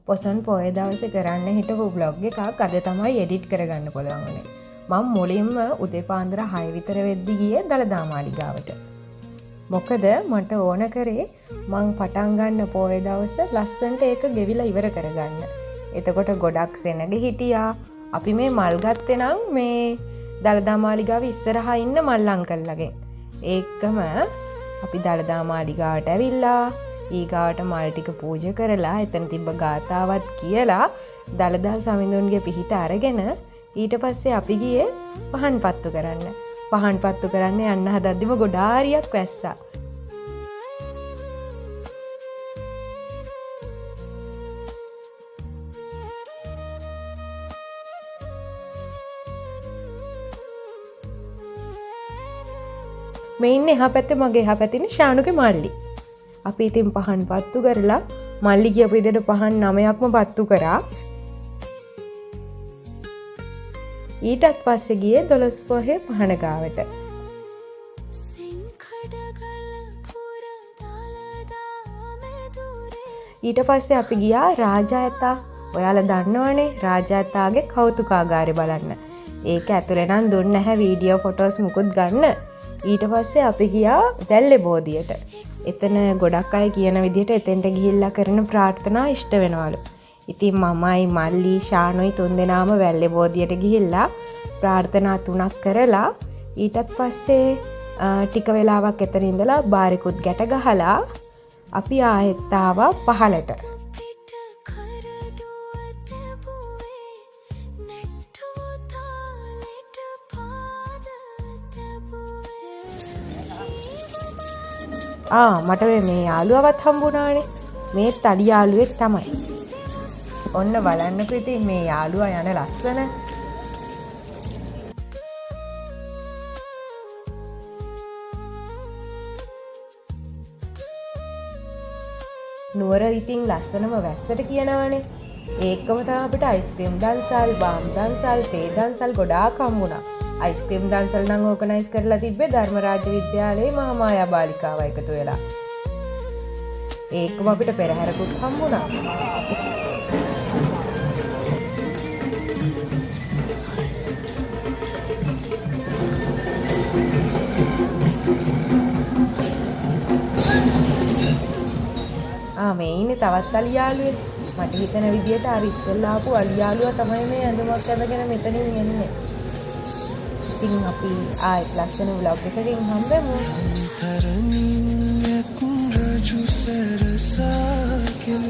පොසොන් පොය දවසේ කරන්න හිටපු බ්ලොග් එකක් අද තමයි එඩිට් කරගන්න පුළුවන් වුණේ. මම මුලින්ම උදේ පාන්දර 6 විතර වෙද්දි ගියේ දළදා මාලිගාවට. මොකද මට ඕන කරේ මං පටන් ගන්න පොය දවස ලස්සනට ඒක ගෙවිලා ඉවර කරගන්න. එතකොට ගොඩක් සෙනග හිටියා. අපි මේ මල් ගත්තේ නම් මේ දළදා මාලිගාවේ ඉස්සරහා ඉන්න මල් අංකල්ලාගෙන්. ඒකම අපි දළදා මාලිගාවට ඇවිල්ලා ඊගාවට මල් ටික පූජා කරලා එතන තිබ්බ ගාතාවත් කියලා දළදා සමිඳුන්ගේ පිහිට අරගෙන ඊට පස්සේ අපි ගියේ පහන් පත්තු කරන්න. පහන් පත්තු කරන්න යන්න හදද්දිම ගොඩාරියක් වැස්සා. මේ ඉන්නේ එහා පැත්තේ මගේ එහා පැත්තේ ඉන්නේ ශානුගේ මල්ලි. අපි ඉතින් පහන් පත්තු කරලා මල්ලි කියපු විදිහට පහන් 9ක්ම පත්තු කරා. ඊටත් පස්සේ ගියේ 12 පොහේ පහන ගාවට. ඊට පස්සේ අපි ගියා රාජායතා. ඔයාලා දන්නවනේ රාජායතාගේ කෞතුකාගාරය බලන්න. ඒක ඇතුලේ නම් දුන්නේ නැහැ වීඩියෝ ෆොටෝස් මුකුත් ගන්න. ඊට පස්සේ අපි ගියා වැල්ලේ බෝධියට. එතන ගොඩක් අය කියන විදිහට එතෙන්ට ගිහිල්ලා කරන ප්‍රාර්ථනා ඉෂ්ට වෙනවලු. ඉතින් මමයි මල්ලි ශානොයි තුන්දෙනාම වැල්ලේ බෝධියට ගිහිල්ලා ප්‍රාර්ථනා 3ක් කරලා ඊටත් පස්සේ ටික වෙලාවක් එතන ඉඳලා බාරිකුත් ගැට ගහලා අපි ආයෙත් ආවා පහලට. මට මේ යාළුවවත් හම්බුණානේ. මේත් අලි යාළුවෙක් තමයි. ඔන්න බලන්නකෝ ඉතින් මේ යාළුවා යන ලස්සන. නුවර ඉතින් ලස්සනම වැස්සට කියනවනේ. ඒකම තමයි අපිට අයිස්ක්‍රීම් දන්සල්, බාම් දන්සල්, තේ දන්සල් ගොඩාක් හම්බුණා. අයිස්ක්‍රීම් දන්සල් නම් ඕගනයිස් කරලා තිබ්බේ ධර්මරාජ විද්‍යාලයේ මහාමායා බාලිකාව එකතු වෙලා. ඒකම අපිට පෙරහැරකුත් හම්බුණා. මේ ඉන්නේ තවත් අලි යාළුවෙක්. මට හිතන විදියට අර ඉස්සෙල්ලා ආපු අලි යාළුවා තමයි මේ ඇඳුමක් අඳගෙන මෙතනින් එන්නේ. ඉතින් අපි ආයෙත් ලස්සන vlog එකකින් හම්බෙමු. තරමින් යකුන් රජු සරසාගෙන